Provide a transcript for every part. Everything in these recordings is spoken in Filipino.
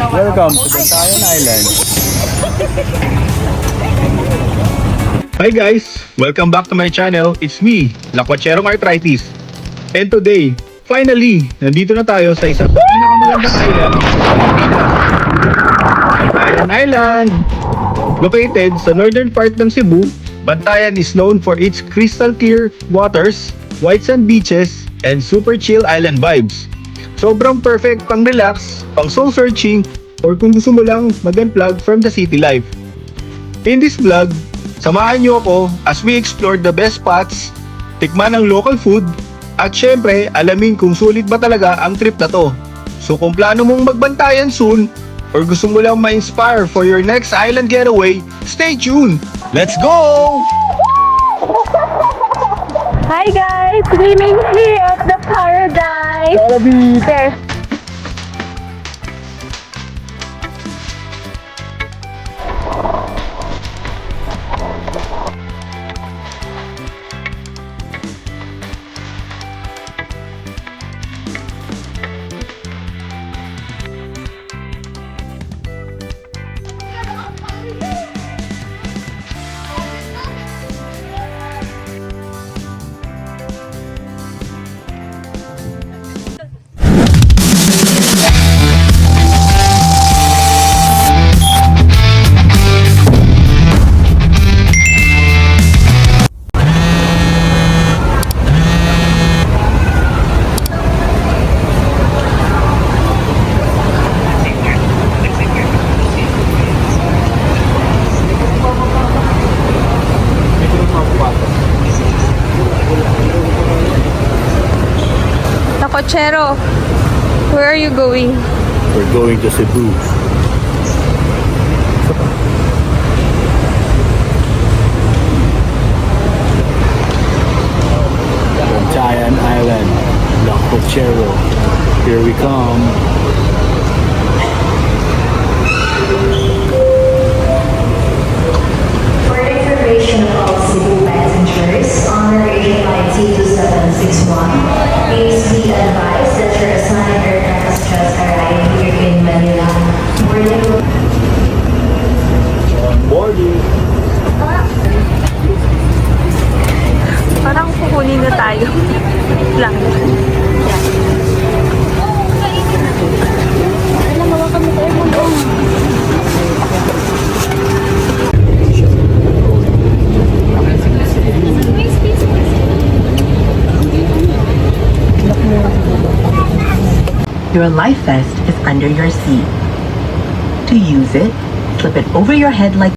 Welcome to Bantayan Island. Hi guys! Welcome back to my channel. It's me, Lakwatcherong Arthritis. And today, finally, nandito na tayo sa isang pinakamagandang island, Bantayan Island. Located sa northern part ng Cebu, Bantayan is known for its crystal clear waters, white sand beaches, and super chill island vibes. Sobrang perfect pang relax, pang soul searching, or kung gusto mo lang mag-unplug from the city life. In this vlog, samahan niyo ako as we explore the best spots, tikman ang local food, at syempre alamin kung sulit ba talaga ang trip na to. So kung plano mong magbantayan soon, or gusto mo lang ma-inspire for your next island getaway, stay tuned! Let's go! Hi guys! Swimming here at the paradise! There. Lakwatchero, where are you going? We're going to Cebu. Bantayan Island, Lakwatchero. Here we come. For the information of all Cebu passengers on the Region Line C2761, please be advised that your assigned aircraft has just arrived here in Manila. Boarding. Parang kukunin na tayo. Lang. Your life vest is under your seat. To use it, slip it over your head like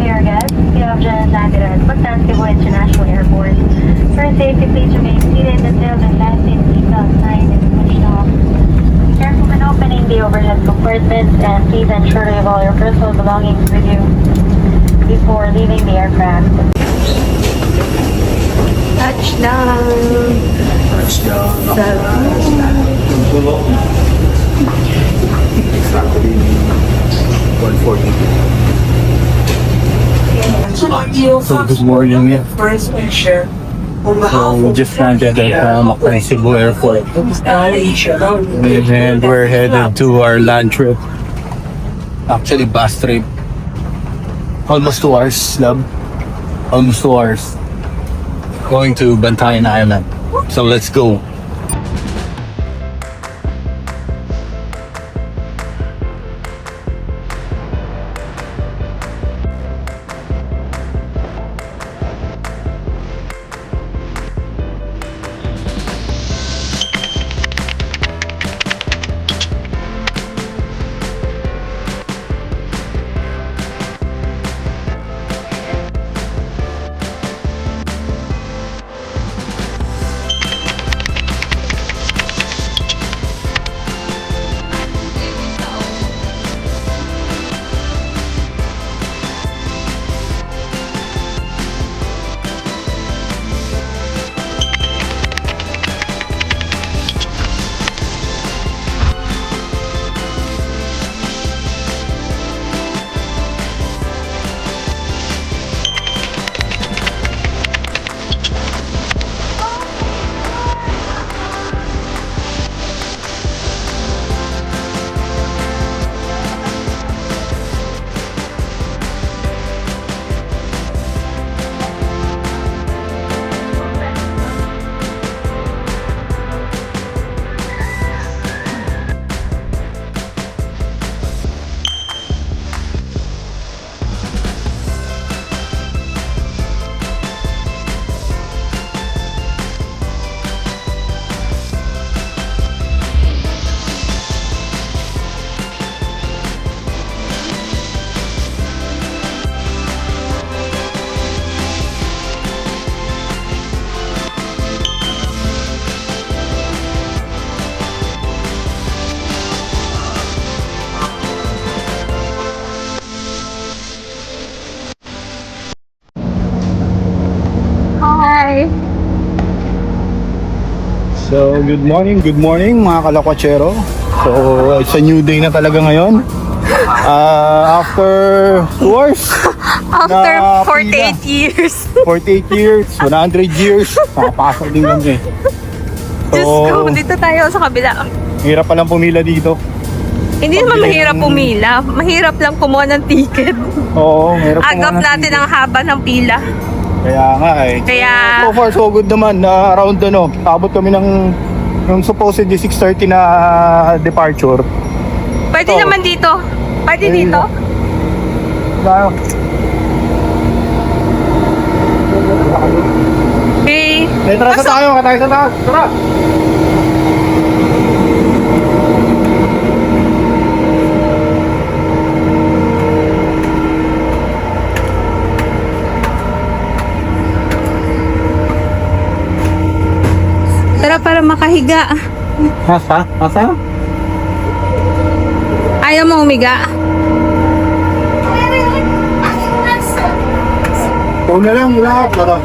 Dear guests, you have just landed at Bataan Cebu International Airport. For safety, please remain seated until the last seatbelt sign is pushed off. Careful when opening the overhead compartments, and please ensure you have all your personal belongings with you before leaving the aircraft. Touchdown! Exactly 140. So good morning. So we just landed at Mactan Cebu Airport. And we're headed to our land trip. Actually, bus trip. Almost 2 hours, love. Almost 2 hours. Going to Bantayan Island. So let's go. Bye! So, good morning mga kalakwatsero. So, it's a new day na talaga ngayon. After 2 hours. After na 48 years. 48 years, 100 years, nakapasok din kami. Diyos ko, So, dito tayo sa kabila. hirap palang pumila dito. Hindi naman Pabili mahirap ng- pumila. Mahirap lang kumuha ng ticket. Oo, hirap Agap pumunta natin dito. ang haba ng pila. Kaya nga eh. Kaya, So far, so good naman. Na around abot kami ng supposedly 6:30 na departure. pwede Oh. naman dito. Pwede Ayun. dito. Dahil, Okay. tara sa tayo, tayo sa taas. Tara! Tara para makahiga. Asa? Ayaw mo umiga? Ikaw na lang, lahat. Tara.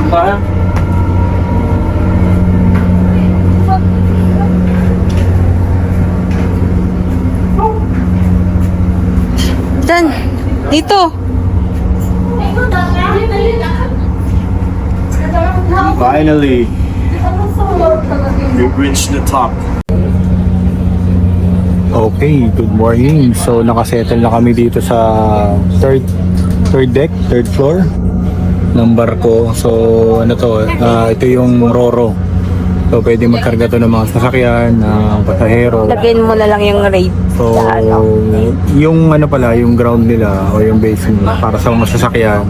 Tara. Dan, dito. Finally, we've reached the top. Okay, good morning. So nakasettle na kami dito sa third deck, third floor ng barko. So ano to, ito yung Roro. So pwede magkarga to ng mga sasakyan, ng pasahero. Lagyan mo na lang yung rate. So yung ano pala, yung ground nila o yung base nila para sa mga sasakyan.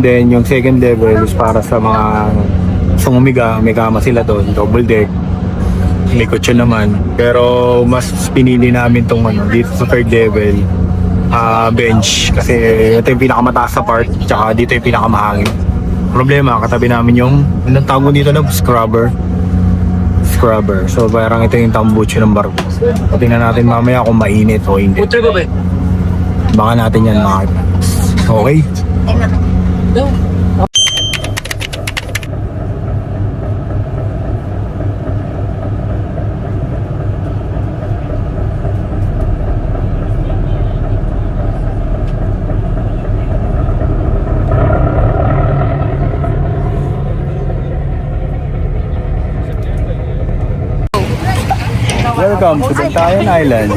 Then yung second level is para sa mga sumiga, may kama sila doon, double deck. May kotse naman. Pero mas pinili namin tong dito sa third level bench. Kasi ito yung pinakamataas sa part, tsaka dito yung pinakamahangin. Problema, katabi namin yung, anong tawag mo dito na? Scrubber. So parang ito yung tambucho ng barko. Tingnan natin mamaya kung mainit o hindi. Baka natin yan makita. Okay? Welcome to Bantayan Island.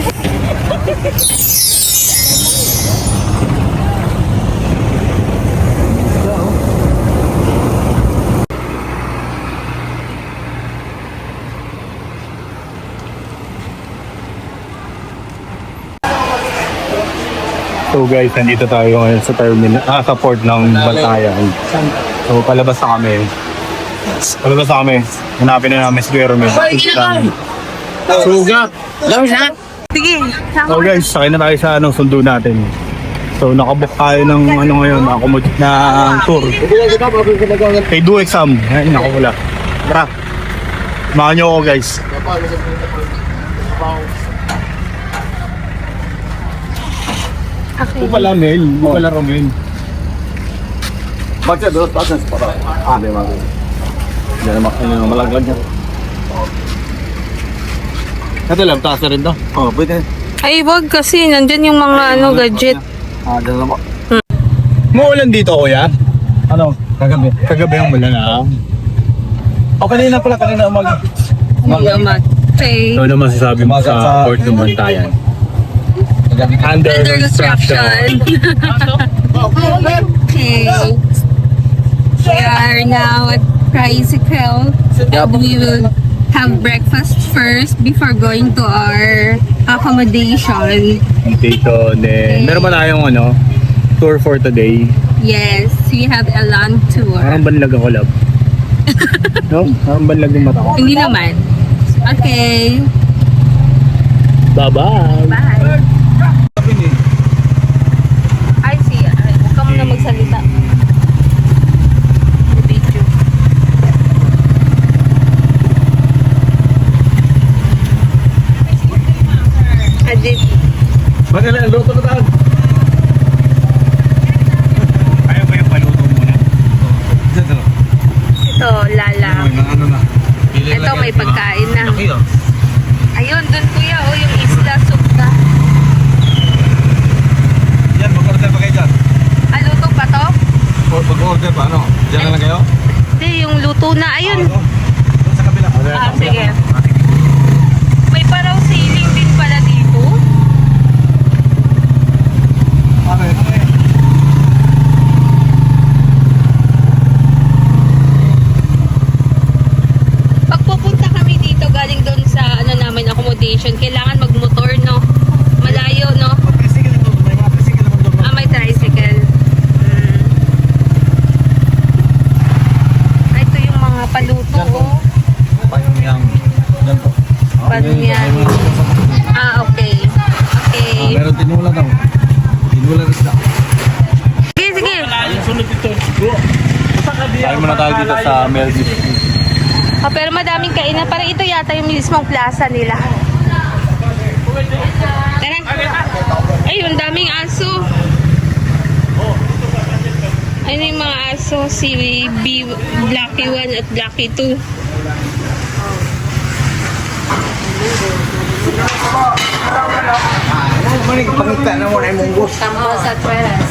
So guys, nandito tayo ngayon sa terminal, sa port ng Bantayan. So palabas na kami. Hanapin na namin si Jeremy. Sugat! Sige. So guys, sakay na tayo sa sundo natin. So nakabook tayo ng ngayon, na tour. Kay Do Exam. Ay, naku wala. Tara. Samahan niyo ako guys. Ito pala Mel, ito pala Romel. Bakit doon pasens para? Hindi man. Hindi naman malaglag niya. Ito lang, taas na rin to. Oh, pwede. Ay, wag kasi. Nandyan yung mga gadget. Dito na po. Muulan dito kuya? Ano? Kagabi. Kagabi ang ulan ah. O kanina umaga. Okay. Ano masasabi mo sa port ng Bantayan? Under construction. Okay. We are now at Tricycle. And we will have breakfast first before going to our accommodation. Invitation. Then, meron ba tayong tour for today? Yes, we have a land tour. Parang banlag ako, love. No? Parang banlag yung mata ko. Hindi naman. Okay. Bye-bye! Bye. I see. Huwag ka muna magsalita. Video. Adit. Bakit lang, luto na tayo. Order pa, ano? Diyan na lang kayo? Hindi, yung luto na. Ayun. Doon sa kabila. Sige. May paraw ceiling din pala dito. Okay. Pag pupunta kami dito galing doon sa ano namin accommodation, kailangan magmotor, no? Malayo, no? Tricycle ito. May mga tricycle naman doon. Ah, may tricycle. Ay, ito yung mga paluto, oh. Panyang. Yan po. Panyang. Ah, okay. Okay. Meron tinula daw. Tinula rin daw. Sige, sige. Sunod ito. Tayo muna tayo dito sa Melvin. Ah, pero madaming kainan. Parang ito yata yung mismong plaza nila. Tara. Ayun, daming aso. Ayun yung mga aso. Si Blacky 1 at Blacky 2. Pangita na mo na yung munggos. Campos at Fueras.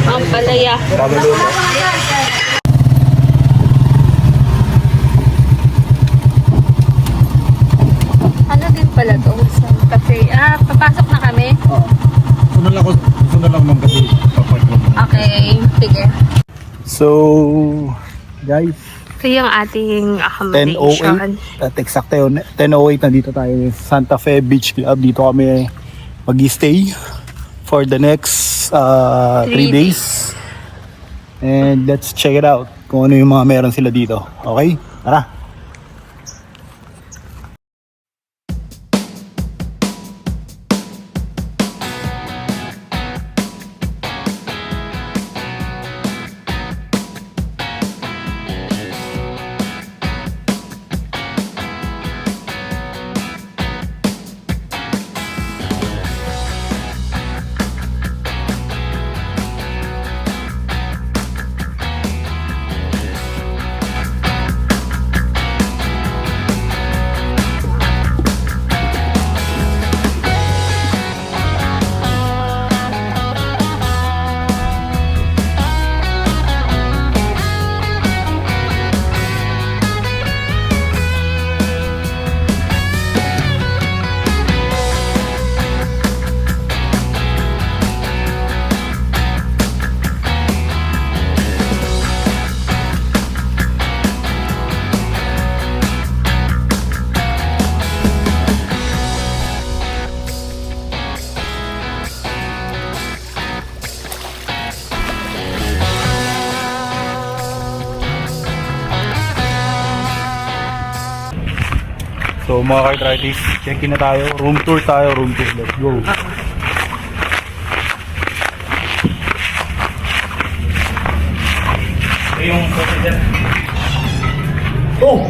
Ang palaya. Ano din pala to? Sa cafe. Ah, papasok na kami? Sunod lang ng kasi papark lang. Okay, sige. So, guys, Ito yung ating accommodation. 10:08 at exact yun, 10:08 nandito tayo sa Santa Fe Beach Club. Dito kami mag-stay for the next 3 3 days. And let's check it out kung ano yung mga meron sila dito. Okay? Tara! So mga ka-arthritis, check-in na tayo. Room tour tayo, room tour. Let's go. Yung oh!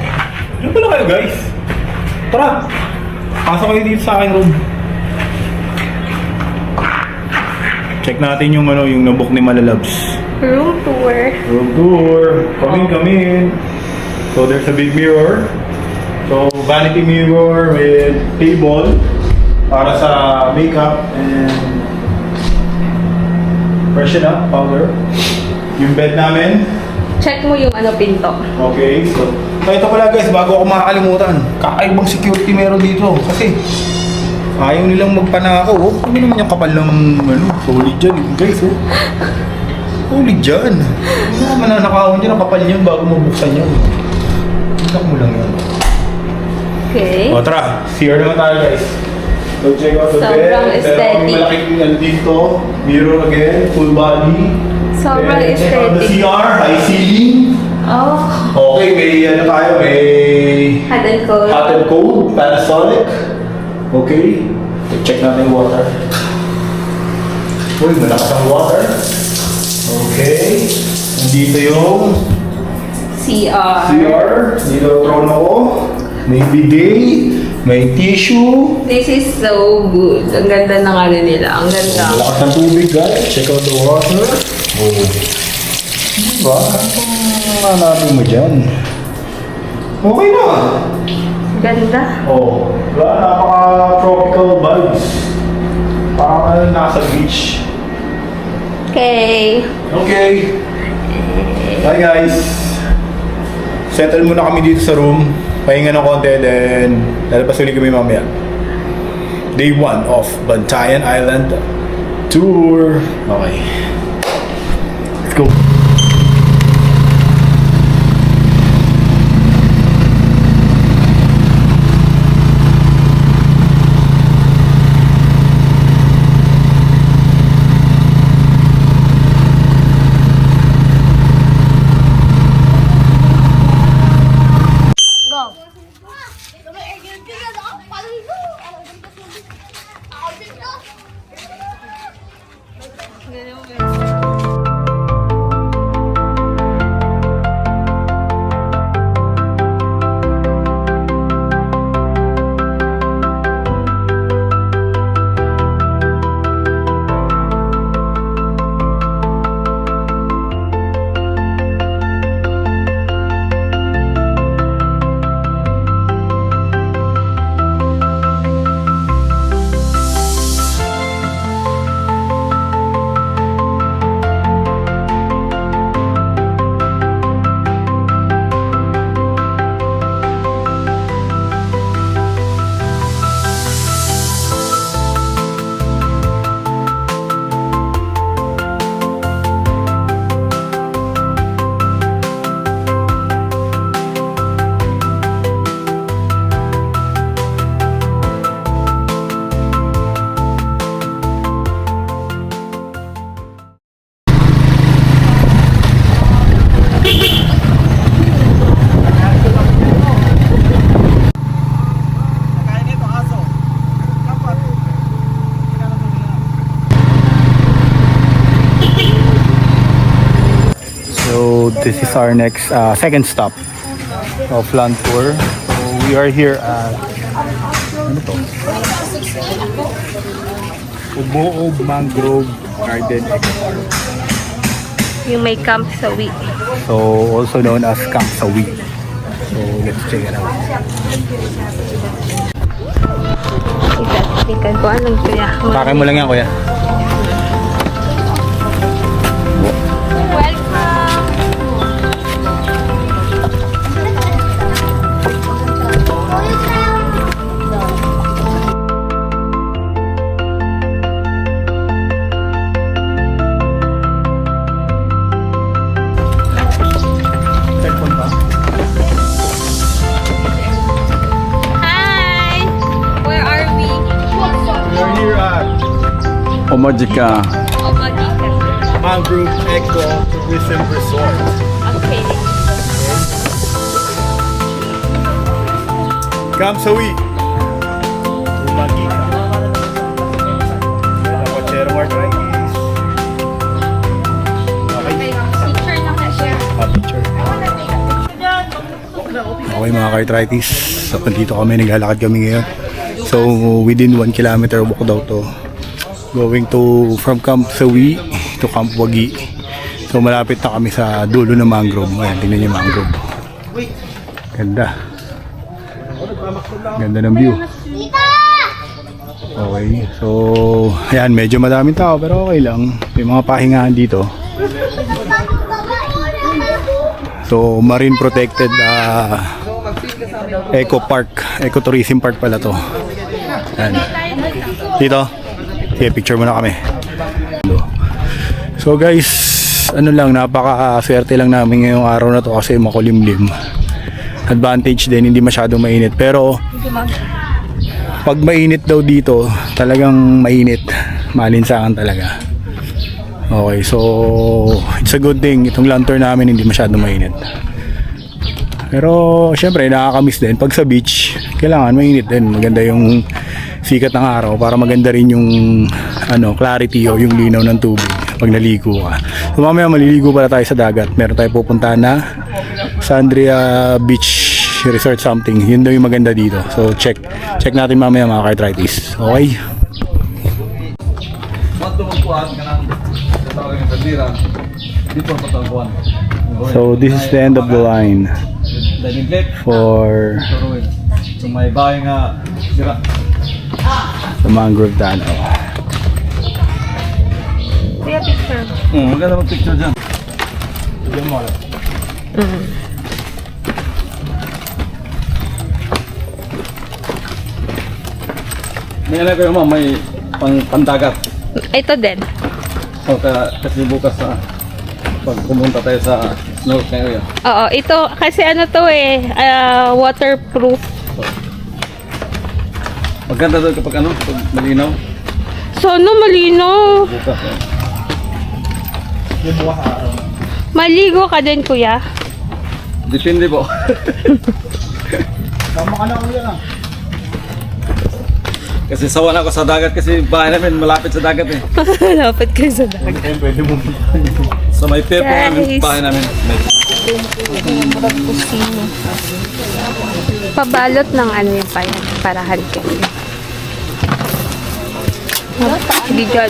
Diyan pala kayo guys. Tara! Pasok kayo dito sa aking room. Check natin yung ano, yung nabook ni Malalabs. Room tour. Room tour. Come in. So there's a big mirror. So vanity mirror with table para sa makeup and freshen up powder. Yung bed namin. Check mo yung ano pinto. Okay, so ito pala guys, bago ako makakalimutan, kakaibang security meron dito kasi ayaw nilang magpanakaw. Oh, ano naman yung kapal ng ano, solid dyan guys. Oh. Solid dyan. Ano naman nanakawin dyan, ang kapal yan bago mabuksan yan. Itak mo lang yan. Okay. O tara, CR naman tayo guys. So check out the bed. Sobrang aesthetic. May malaking ano dito, mirror again, full body. Sobrang Then, check out the aesthetic. CR, high ceiling. Oh, Okay, may ano tayo, may hot and cold. hot and cold, Panasonic. Okay, check natin yung water. Uy, malakas ang water. Okay, nandito yung CR. CR. Dito trono ko. May bidet, may tissue. This is so good. Ang ganda ng ano nila. Ang ganda. Malakas ng tubig guys. Check out the water. Oh. Diba? Anong hanapin mo dyan? Okay na. Ganda. Oh, wala, napaka-tropical vibes. Parang nasa beach. Okay. Okay. Bye guys. Settle muna kami dito sa room. Pahinga ng konti, then lalabas ulit kami mamaya. Day 1 of Bantayan Island Tour. Okay. Let's go. So this is our next second stop of land tour. So we are here at ano to? Uboob Mangrove Garden Eco Park. You may camp sa week. So also known as Camp Sawi. So let's check it out. Ikan ko anong kuya. Pakay mo lang yan, kuya. Hi! Where are we? We're here at Omajika. Oh, Magika. Mangrove Eco Tourism Resort. Okay. Camp Sawi. Umagika. Coachero Arthritis. Okay. Picture lang na siya. Picture. Okay mga ka-arthritis. So dito kami, naglalakad kami ngayon. So within 1 kilometer walk daw to. Going to from Camp Sawi to Camp Wagi. So malapit na kami sa dulo ng mangrove. Ayan, tingnan niyo yung mangrove. Ganda. Ganda ng view. Okay, so ayan, medyo madaming tao pero okay lang. May mga pahingahan dito. So marine protected Eco Park, Ecotourism Park pala to. Ayan. Dito. Okay, picture muna kami. So guys, ano lang, napaka-swerte lang namin ngayong araw na to kasi makulimlim. Advantage din, hindi masyadong mainit. Pero pag mainit daw dito, talagang mainit. Malinsangan talaga. Okay, so it's a good thing. Itong lantern namin hindi masyadong mainit. Pero syempre nakakamiss din. Pag sa beach, kailangan mainit din. Maganda yung sikat ng araw para maganda rin yung clarity o yung linaw ng tubig pag naligo ka. So mamaya maliligo pala tayo sa dagat. Meron tayo pupuntahan na Sandria Beach Resort something. Yun daw yung maganda dito. So check natin mamaya mga ka-arthritis. Okay? So this is the end of the line for the mangrove tunnel. Kuya, picture. Maganda mag-picture dyan. Diyan mo. May alam kayo ma'am, may pandagat. Ito din. So, kasi bukas pag pumunta tayo sa North area. Oo, ito kasi ano to waterproof. Maganda doon kapag pag malinaw. So, ano malino? Bukas. Maligo ka din, kuya. Depende po. Tama ka na kuya. Kasi sawa na ako sa dagat kasi bahay namin malapit sa dagat eh. Lapit kayo sa dagat. Pwede mo. So may pier po namin, Guys. bahay namin. Pabalot ng ano yung payan para halikin. Video.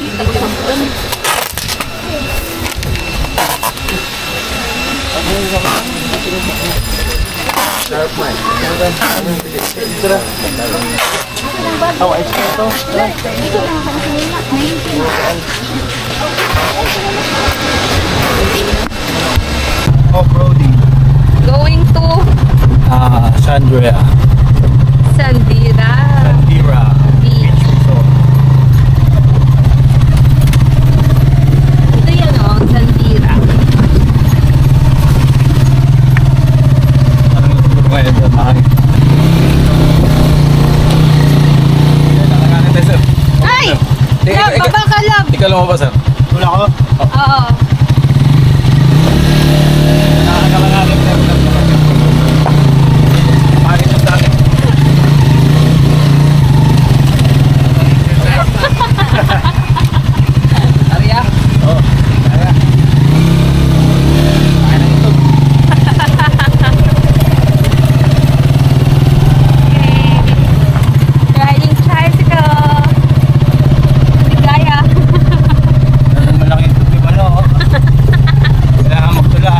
Off-roading. Going to Sandria. Sandira Sandira. Beach. Ito yan Sandira. Anong siguro ngayon sa bahay? Nalanganin tayo sir. Ay! Love, baba ka, love! Ikaw lumabas sir. Wala ko. Oo. Nakakalanganin sir. Pangit yung dami. Arya? Oo. Arya. Kaya na ito. Riding tricycle. Ligaya. Malaking tubig kailangan magtula.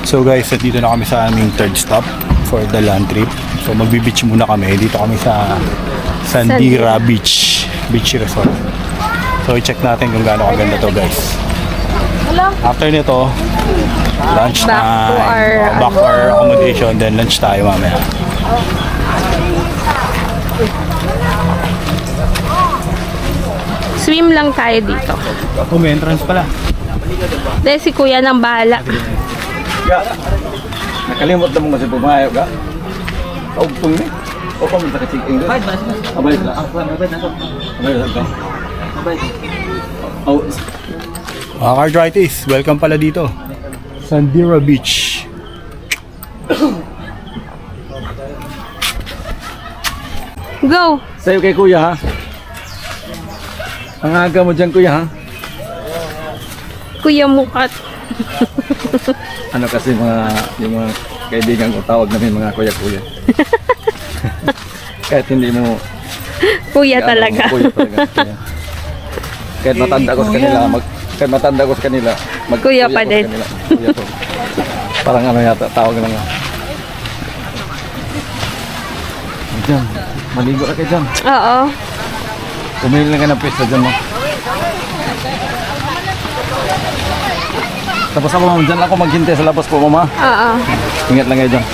So guys, dito na kami sa aming third stop for the land trip. So magbi-beach muna kami. Dito kami sa Sandira Beach Resort. So i-check natin kung gaano kaganda to guys. After nito, lunch Back to our, back to our accommodation, then lunch tayo mamaya. Swim lang tayo dito. Oh, may entrance pala. Dahil si kuya nang bahala. Nakalimot na mo kasi pumayag ka. Kaugtong ni. O pa mo sa kasing English. Abay na. Abay na ka. Oh, Mga Cartritis, welcome pala dito. Sandira Beach. Go! sa'yo kay kuya ha. Ang aga mo dyan kuya ha. Kuya Mukat. Ano kasi yung mga kaibigan ko tawag namin mga kuya-kuya. Kahit hindi mo Kuya talaga. Kuya talaga. Kaya, kahit matanda ko sa kanila, kahit matanda ko sa kanila, Kuya pa ko sa din. kanila. Kuya ko. Parang ano yata, tawag na nga. Diyan, maligo na kayo dyan. Oo. Pumili na ka ng pwesto dyan mo. Tapos ako ma'am, dyan ako maghintay sa labas po mama. Oo. Ingat lang kayo dyan.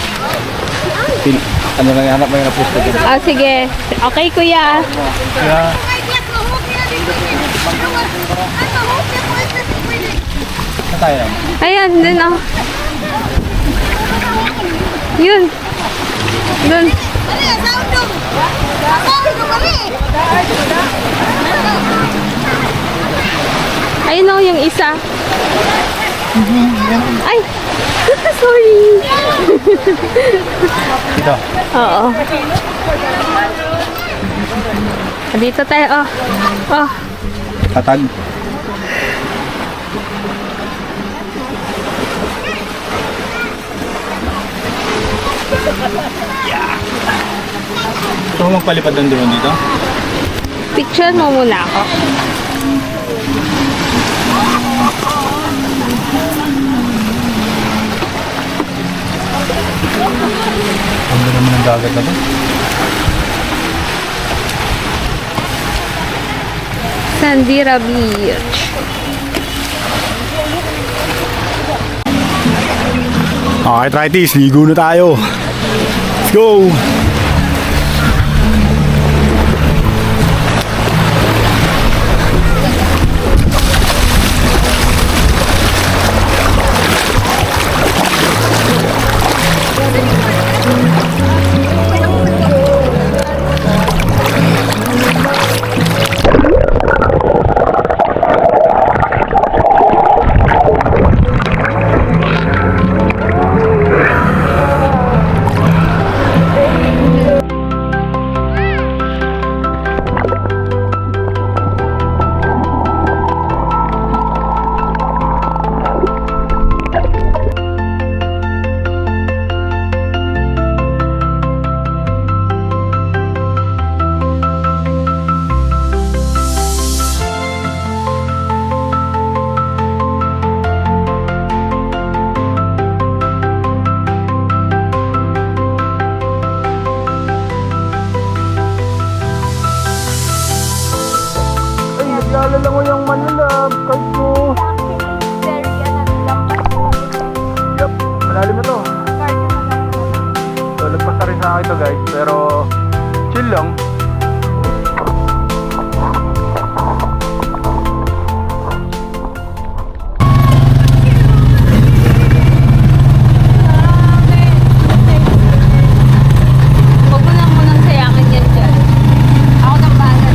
Ano lang, hanap mo yung pwesto dyan. Ah, sige. Okay, kuya. Kaya, na tayo naman. Ayan, dun Yun. Dun. Ayun yung isa. Ay! Sorry! Dito. Oo. Dito tayo, Oh. Tatag. Ito mo magpalipad ng drone dito? Picture mo muna ako. Ang ganda naman ng dagat na to. Sandira Beach. Okay, Tritis, ligo na tayo. Let's go! Malalim na to. So, nagpasta rin sa akin to guys, pero chill lang. Huwag mo lang munang sayangin yan dyan. Ako nang bahala.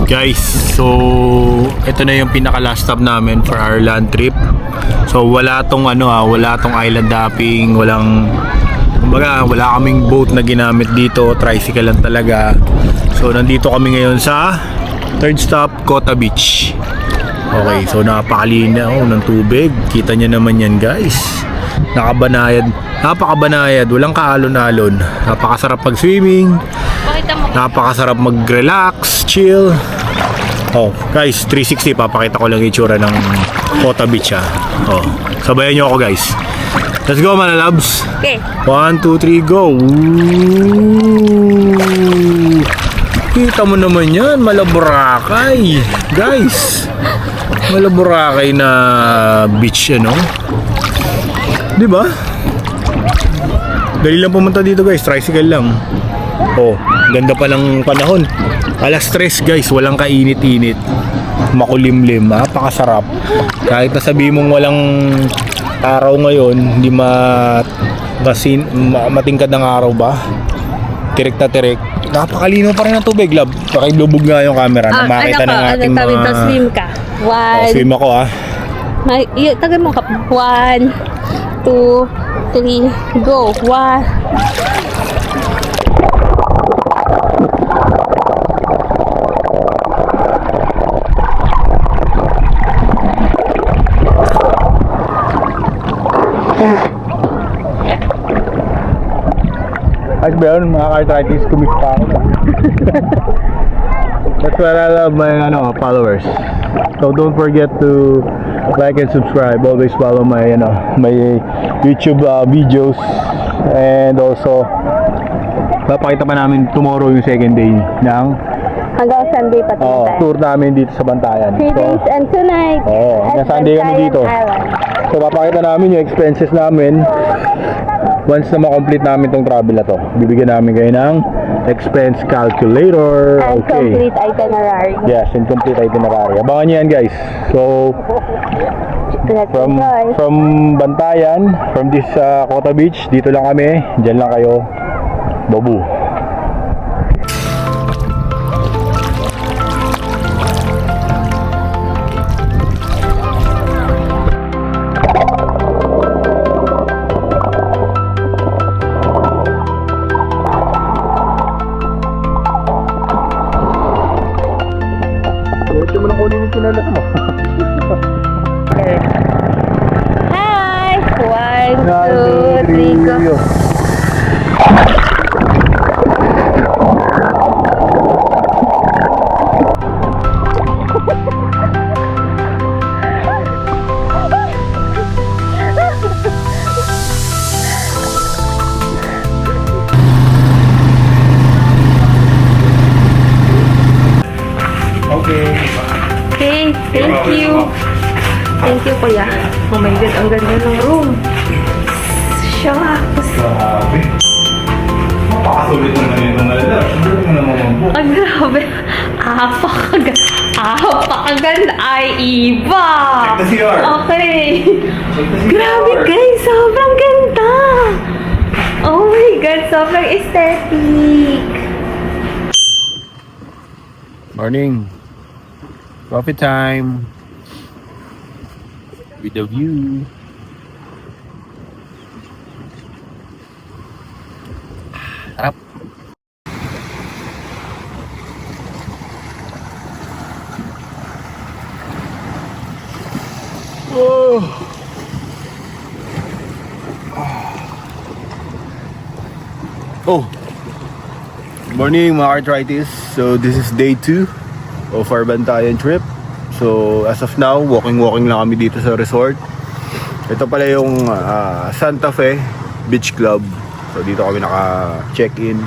Guys, so ito na yung pinaka last stop namin for our land trip. So wala tong wala tong island hopping, kumbaga wala kaming boat na ginamit dito, tricycle lang talaga. So nandito kami ngayon sa third stop, Kota Beach. Okay, so napakalinaw ng tubig. Kita nyo naman yan guys. Napakabanayad, walang kaalon-alon. Napakasarap mag-swimming. Napakasarap mag-relax, chill. Oh, guys, 360 papakita ko lang yung itsura ng Kota Beach ha. Oh, sabayan nyo ako guys. Let's go mga labs. Okay. 1, 2, 3, go. Ooh. Kita mo naman yan, Malaburakay. Guys, Malaburakay na beach di ba? Dali lang pumunta dito guys, tricycle lang. Oh, ganda pa ng panahon. Alas 3 guys, walang kainit-init. Makulimlim, napakasarap. Kahit na sabi mong walang araw ngayon, hindi matingkad ng araw ba? Tirik na tirik. Napakalino pa rin ang tubig, love. Pakilubog nga yung camera na makita ng ating mga... swim ka? Oh, swim ako Tagal mo ka. 1, 2, 3, go. 1. Ayos ba yun, mga arthritis, kumista ako. That's what I love my followers. So don't forget to like and subscribe. Always follow my my YouTube videos, and also papakita pa namin tomorrow yung second day ng Hanggang Sunday pa tour namin dito sa Bantayan. 3 days and 2 nights. Hanggang Sunday kami dito. So papakita namin yung expenses namin. Once na ma-complete namin tong travel na to, bibigyan namin kayo ng expense calculator. And complete itinerary. Yes, and complete itinerary. Abangan nyo yan guys. So, Let's from Bantayan, from this Kota Beach, dito lang kami. Diyan lang kayo. Babu. Ito mo lang kunin yung kinala mo. Hi! 1, 2, 3, go. Thank you. Thank you, kuya. Oh my God, ang ganda ng room. Shucks. Mapakasulit naman yung mga Ang grabe. Apakaganda. Ay, iba. Check the CR. Okay. Grabe guys, sobrang ganda. Oh my God, sobrang aesthetic. Morning. Coffee time. With the view. Harap. Oh. Good morning mga arthritis. So this is day 2 of our Bantayan trip. So as of now, walking lang kami dito sa resort. Ito pala yung Santa Fe Beach Club. So dito kami naka-check-in.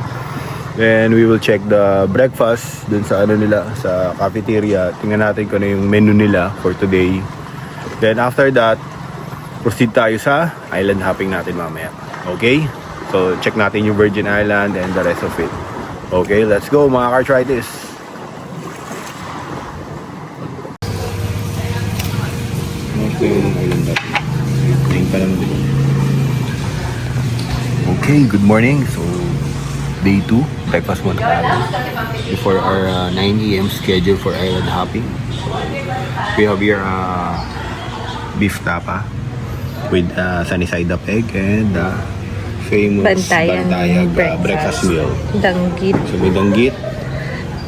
Then we will check the breakfast dun sa ano nila, sa cafeteria. Tingnan natin kung ano yung menu nila for today. Then after that, proceed tayo sa island hopping natin mamaya. Okay? So check natin yung Virgin Island and the rest of it. Okay, let's go mga arthritis. Okay, good morning. So, day 2, breakfast muna tayo before our 9 AM schedule for island hopping. We have here beef tapa with sunny side up egg and famous Bantayan breakfast meal. Danggit. So, may danggit,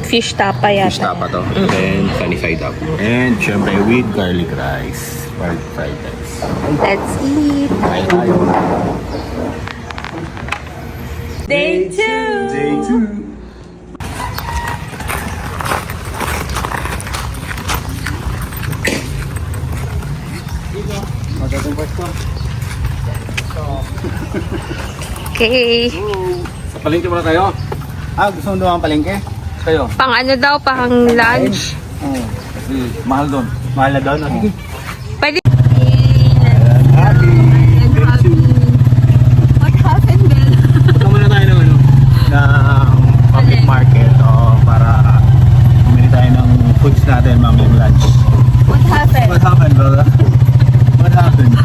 Fish tapa yata. fish tapa to, and then sunny side up. And syempre with garlic rice, fried rice. Let's eat. Kain tayo. Day 2. Day 2. Okay. Sa palengke muna tayo. Gusto mo doon ang palengke? Kayo? Pang ano daw, pang lunch. Oo. Kasi mahal doon. Mahal na doon. Sige. Pwede. Happy! What happened, Bel? Punta muna tayo ng public market para bumili tayo ng foods natin mamayang lunch. What happened? What happened, brother? What happened?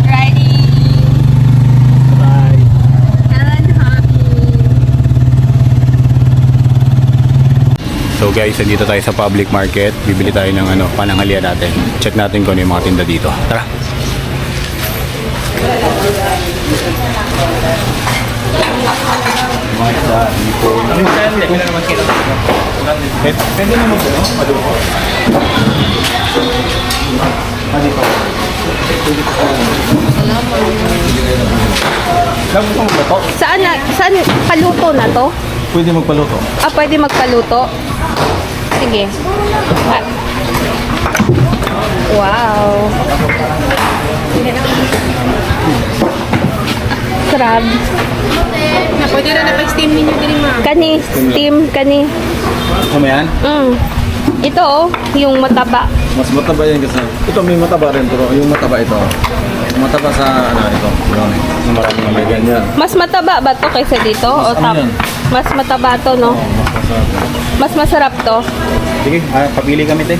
Ready. Bye. And happy. So guys, nandito tayo sa public market. Bibili tayo ng pananghalian natin. Check natin kung ano yung mga tinda dito. Tara! Pwede naman ito, no? Maduko. Maduko. Gusto mo ba ito? Saan paluto na to? Pwede magpaluto. Pwede magpaluto? Sige. Wow. Crab. Pwede na napag-steam ninyo din, ma'am. Kani, steam, kani. Gusto mo yan? Ito yung mataba. Mas mataba yan kasi. Ito may mataba rin pero yung mataba ito. Mataba sa ito. Yung maraming may ganyan. Mas mataba ba to kaysa dito? O yan? Mas mataba to, no? Mas masarap to. Sige, papili kami te.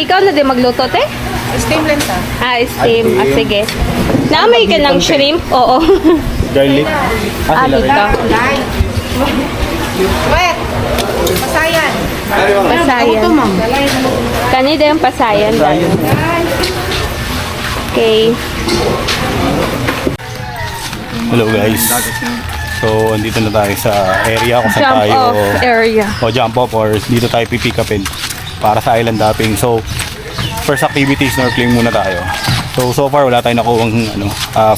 Ikaw na din magluto, te? Steam lang ta. Steam. Sige. Naamoy ka ng shrimp? Oo. Garlic. Sila rin. Light. Wet. Pasayan. Pasayan. Ito, ma'am. Kani din pasayan. Okay. Hello guys. So, andito na tayo sa area kung saan Jump tayo off area. jump off or dito tayo pipick upin para sa island hopping. So, first activity, snorkeling muna tayo. So far wala tayong nakuhang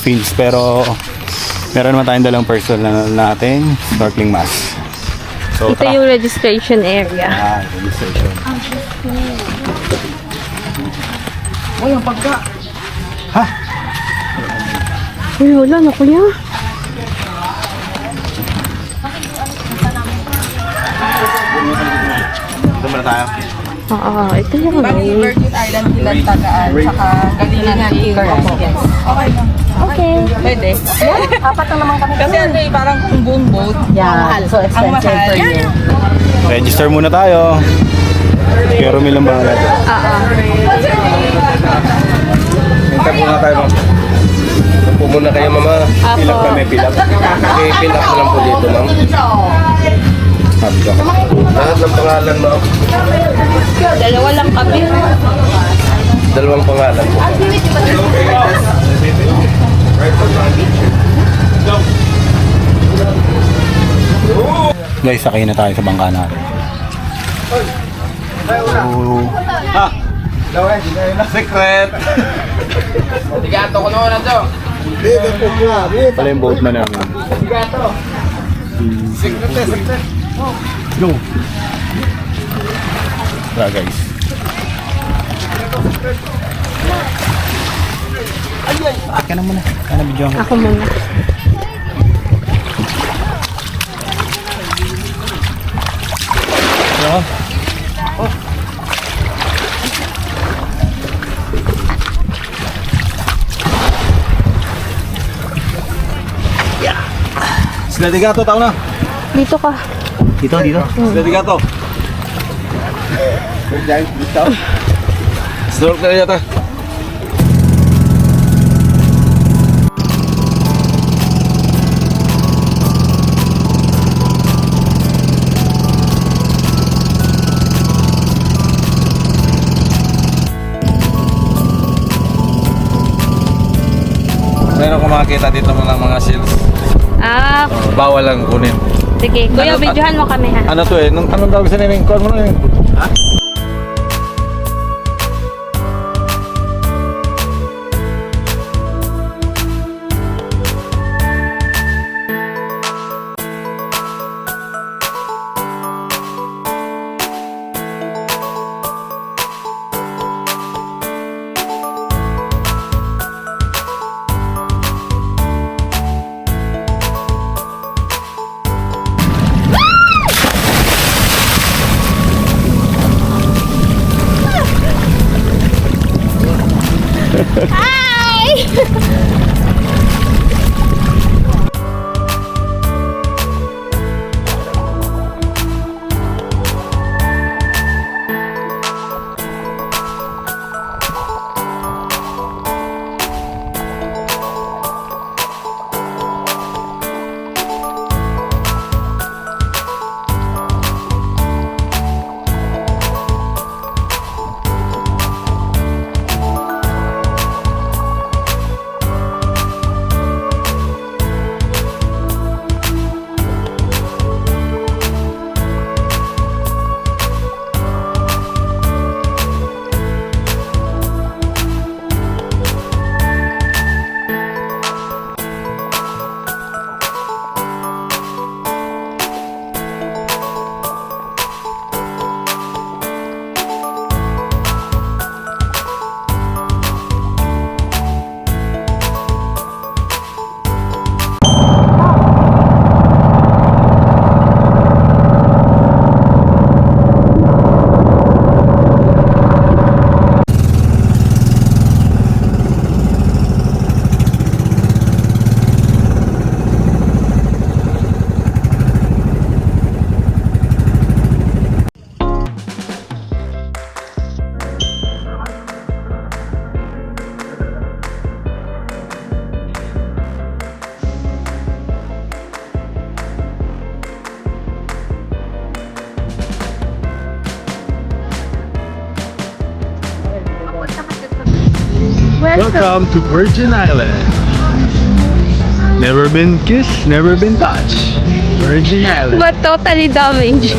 fins pero meron naman tayong dalang personal natin snorkeling mask. So, Ito yung registration area. registration. Walang pagka. Uy, wala na kuya. Ito muna tayo. Oo, ito yung Virgin Island, Ilan Tagaan, saka Galingan Cave. Yes. Okay lang. Okay. Pwede. Apat na naman kami. Kasi ano eh, parang kung buong boat. Yeah, so Ang mahal. Register muna tayo. Pero may lang bahala dyan. Hintay muna tayo, ma'am. Upo muna kayo, mama. Pilak na may pilak. Okay, pilak na lang po dito, ma'am. Lahat ng pangalan, ma'am. Dalawa lang kami. Dalawang pangalan po. Guys, sakay na tayo sa bangka natin. Secret! Pala yung boatman namin. Secret. Go! Tara guys. Ka na muna. Ka na video mo. Ako muna. Sila Digato, tao na. Dito ka. Dito, dito. Sila Digato. Stork na yata. Meron ko makakita dito mga seals. Ah, Bawal lang kunin. sige. Kuya, videohan mo kami ha. Ano to eh? Anong tawag sa name? Kuhan mo na yun. Welcome to Virgin Island. Never been kissed, never been touched. Virgin Island. But totally damaged.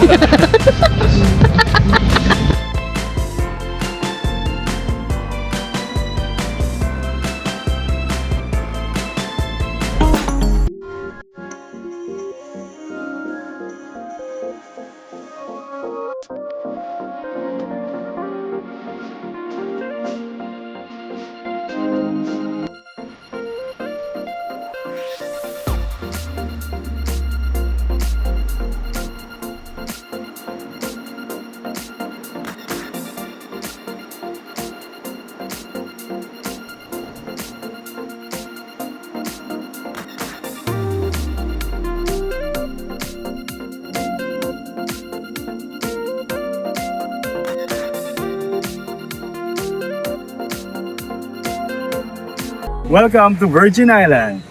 Welcome to Virgin Island.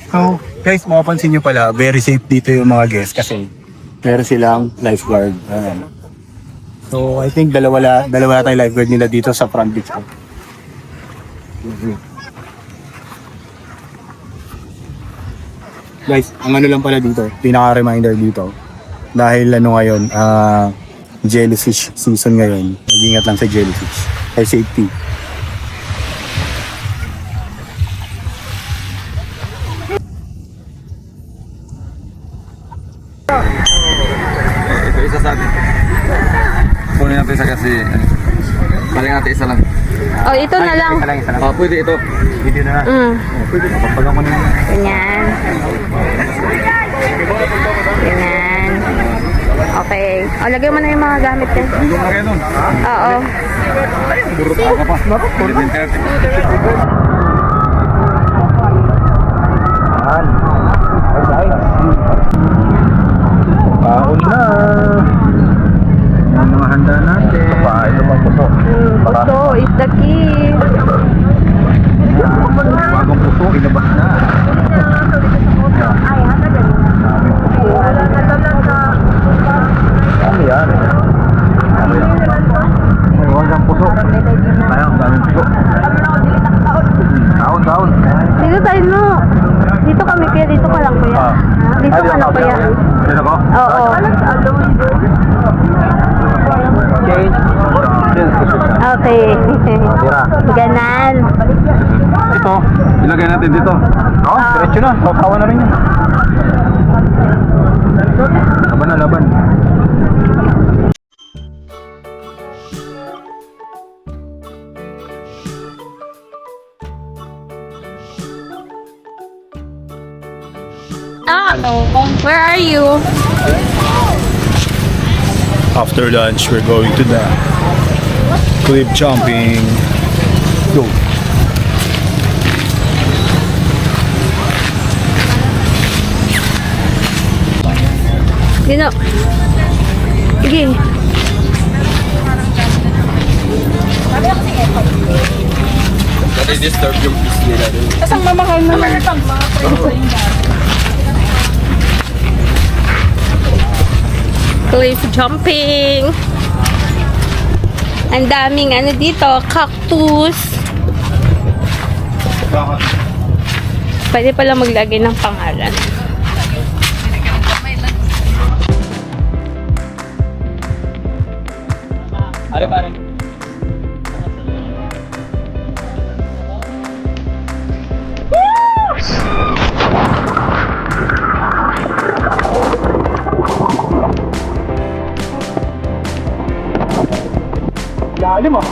So, guys, mapapansin nyo pala, very safe dito yung mga guests kasi meron silang lifeguard. Ayan. So, I think dalawa tayong lifeguard nila dito sa front beach. Guys, ang ano lang pala dito, pinaka-reminder dito. Dahil ano ngayon, jellyfish season ngayon. Mag-ingat lang sa jellyfish. Ay safety. Ito isa sa atin. Kunin natin isa kasi paling natin isa lang. Oh, ito na lang. Pwede ito. Hindi na. Pwede na. Papagang mo na yun. Ganyan. Ganyan. Okay. O, lagay mo na yung mga gamit din. Hindi mo na kayo nun. Oo. Burot ako pa. Bakit? Paon na. Ang mga handa natin. Ito pa puso. Puso is the key. Bagong puso, ilabas na. Ano yan? May wagang puso. Ayun, daming puso. Taon. Dito tayo, no. Dito kami, kuya. Dito ka lang, kuya. Dito ka lang, kuya. Dito ko? Oo. Okay. Ganan. Ito, ilagay natin dito. Oo, diretso na. Sawa na rin yan. Laban. Where are you? After lunch, we're going to the cliff jumping. Go. Dino. Sige. disturb yung peace nila dun. Kasang mamahal na lang. Cliff jumping. Ang daming ano dito, cactus. Pwede pala maglagay ng pangalan. Pare. Lalim ah.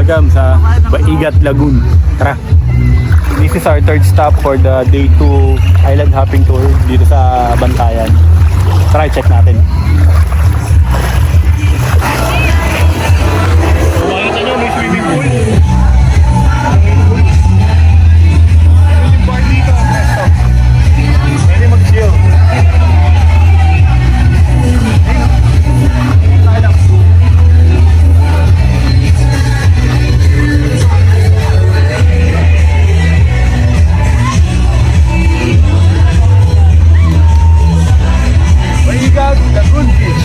Agam sa Baigat Lagoon. Tara! This is our third stop for the day 2 island hopping tour dito sa Bantayan. Try check natin. Makikita nyo, may swimming pool. Swimming pool dito. Pwede mag-chill. Lagoon Beach.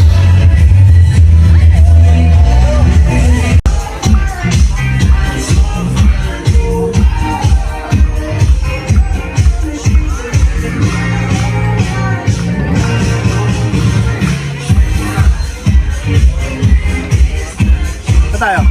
Saan tayo?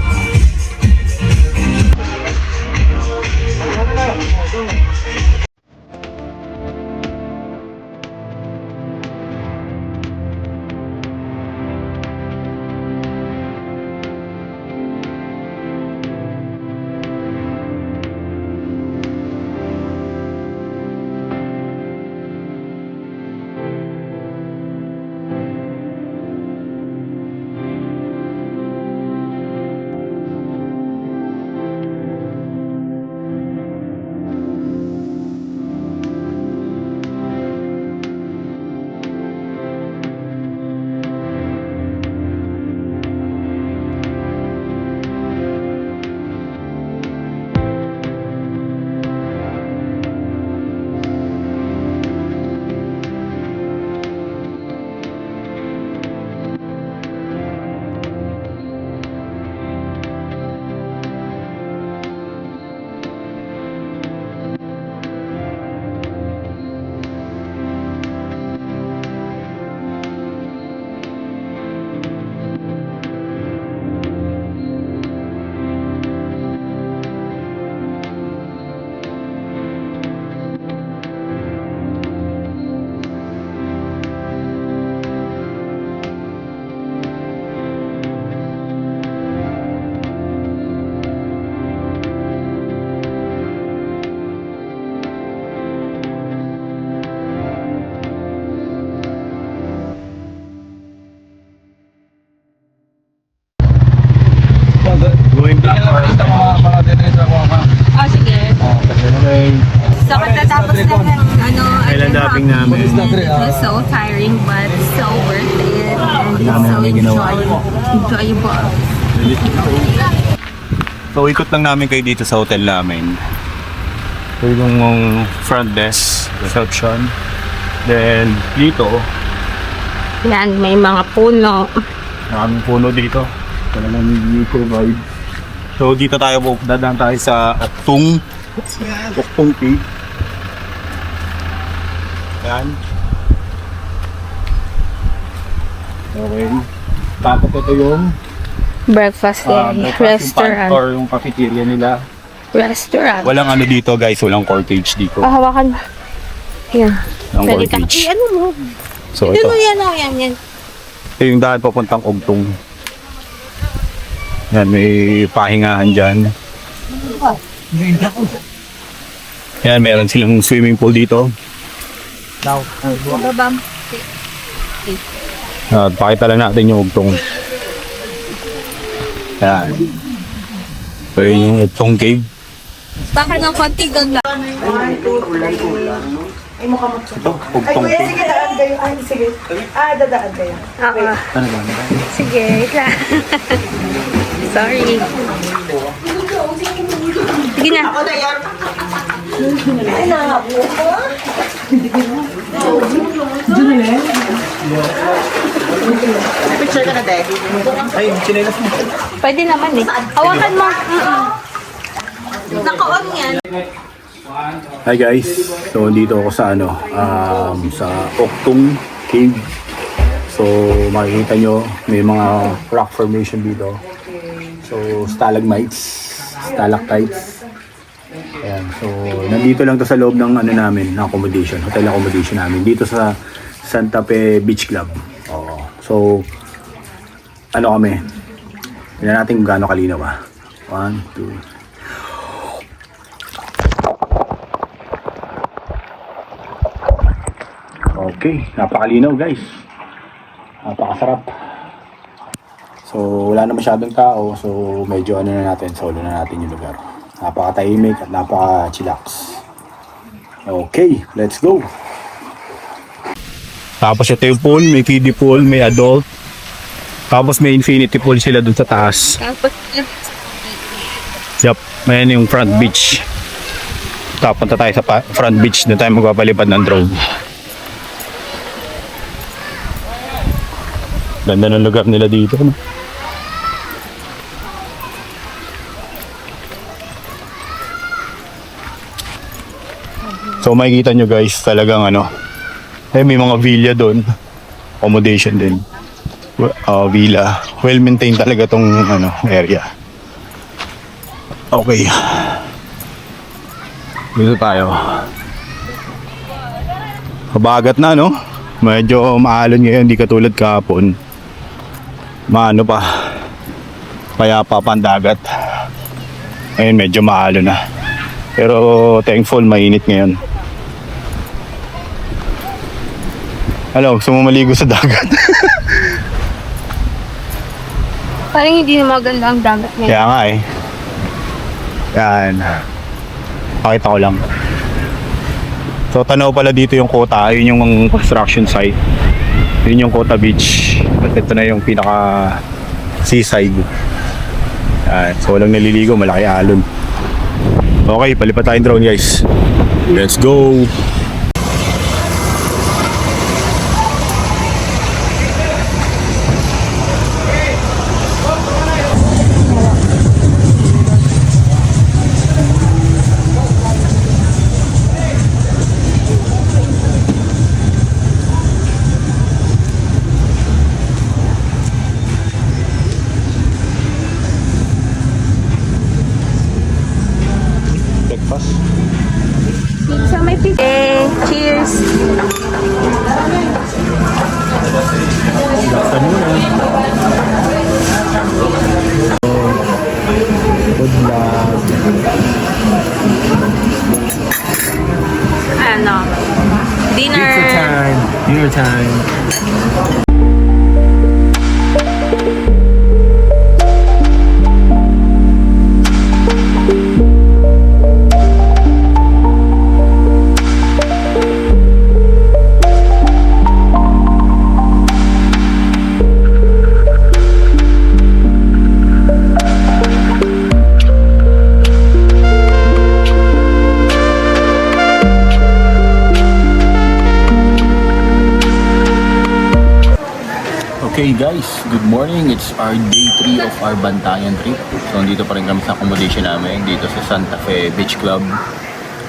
Going back. Oh, sige. So, katatapos lang ng Island hopping namin. It's so tiring but so worth it. And Dami it's so namin ginawa. enjoyable. So ikot lang namin kayo dito sa hotel namin. So yung front desk, reception. Then dito, Yan, may mga puno. maraming puno dito. Talagang provide. So dito tayo dadaan tayo sa Oktung Cave. Yan. Okay. Tapos ito yung Breakfast area. breakfast yung Restaurant. or yung cafeteria nila. Restaurant. Walang ano dito guys, walang corkage dito. Hawakan mo. Yan. Walang Pwede ka. corkage. Ano mo? So Ito ito. mo yan. Ito yung daan papuntang Ugtong. Yan, may pahingahan dyan. Yan, meron silang swimming pool dito. Babam. Pakita lang natin yung Ugtong. Yan. So yun yung Ugtong Cave. Baka ng konti doon lang. Ito, Ugtong Cave. Sige, daan kayo. Ay, sige. Dadaan kayo. Oo. Sige, wait lang. Sorry. Sige na. Picture ka na, Dad. Pwede naman eh. Hawakan mo. Naka-on yan. Hi guys, so dito ako sa sa Ugtong Cave. So makikita nyo may mga rock formation dito. So stalagmites, stalactites. Ayan, so nandito lang to sa loob ng namin, ng accommodation, hotel accommodation namin dito sa Santa Fe Beach Club. So kami, tingnan natin kung gaano kalinaw ba. 1, 2. Okay, napakalinaw guys. Napakasarap. So wala na masyadong tao, so medyo ano na natin, solo na natin yung lugar. Napakatahimik at napaka-chillax. Okay, let's go. Tapos ito yung pool, may kiddie pool, may adult. Tapos may infinity pool sila dun sa taas. Tapos, Yup, may yung front beach. Tapos punta tayo sa front beach, doon tayo magpapalipad ng drone. Ganda ng lugar nila dito. No? So makikita nyo guys, talagang ano, may mga villa doon. Accommodation din. Villa. Well maintained talaga tong ano, area. Okay. Dito tayo. Kabagat na no? Medyo maalon ngayon, di katulad kahapon. Maano pa. Kaya pa pandagat. Ngayon medyo maalon na. Pero thankful, mainit ngayon. Hello, gusto mo maligo sa dagat? parang hindi na maganda ang dagat ngayon. Kaya nga eh. Yan. Pakita ko lang. So tanaw pala dito yung Kota. Yun yung construction site. Yun yung Kota Beach. At ito na yung pinaka seaside. Yan. So walang naliligo, malaki alon. Okay, palipat tayong drone guys. Let's go! Breakfast. So may pizza. Cheers! Basta muna. Good luck. Ano? Dinner! Dinner time. Okay guys, good morning. It's our day 3 of our Bantayan trip. So dito pa rin kami sa accommodation namin dito sa Santa Fe Beach Club.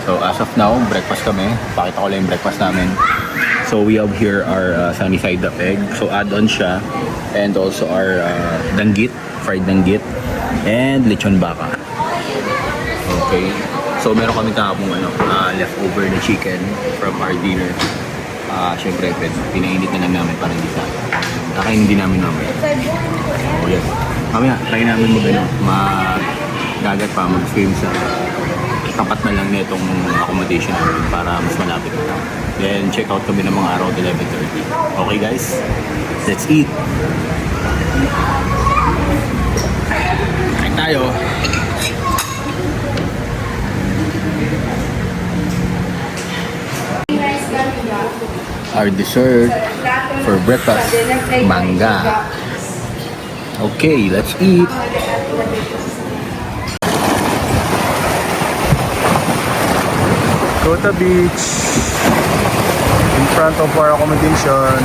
So as of now, breakfast kami. Pakita ko lang yung breakfast namin. So we have here our sunny side up egg. So add-on siya. And also our danggit, fried danggit. And lechon baka. Okay. So meron kami kahapong leftover na chicken from our dinner. Siyempre, pinainit na lang namin para hindi sa kakainin din namin mamaya. Oh yes. Mamaya, try namin magagat pa, mag-swim sa tapat na lang nitong accommodation namin para mas malapit na. Then, check out kami ng mga araw 11:30. Okay guys? Let's eat! Kain tayo! Our dessert for breakfast, manga. Okay, let's eat. Kota Beach in front of our accommodation,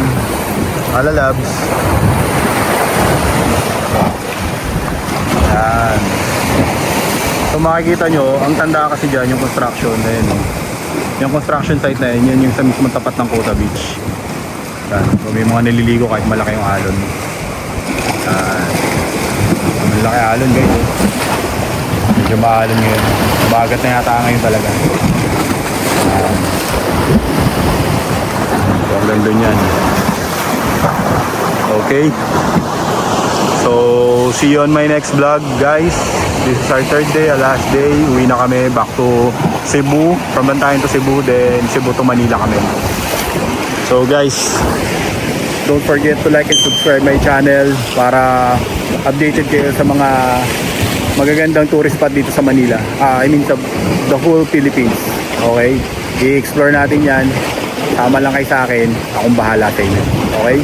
Alalabs. Yan. So makikita nyo, ang tanda kasi dyan yung construction na yun. Yung construction site na yun, yun yung sa mismong tapat ng Kota Beach. Yan. So may mga naliligo kahit malaki yung alon. Yan. Malaki alon guys. Medyo maalon ngayon. Bagat na yata ngayon talaga. Yan. So hanggang dun yan. Okay. So see you on my next vlog guys. This is our third day, last day. Uwi na kami back to Cebu. From Bantayan to Cebu, then Cebu to Manila kami. So guys, don't forget to like and subscribe my channel para updated kayo sa mga magagandang tourist spot dito sa Manila. I mean, the whole Philippines. Okay? I-explore natin yan. Tama lang kayo sa akin. Akong bahala sa inyo. Okay?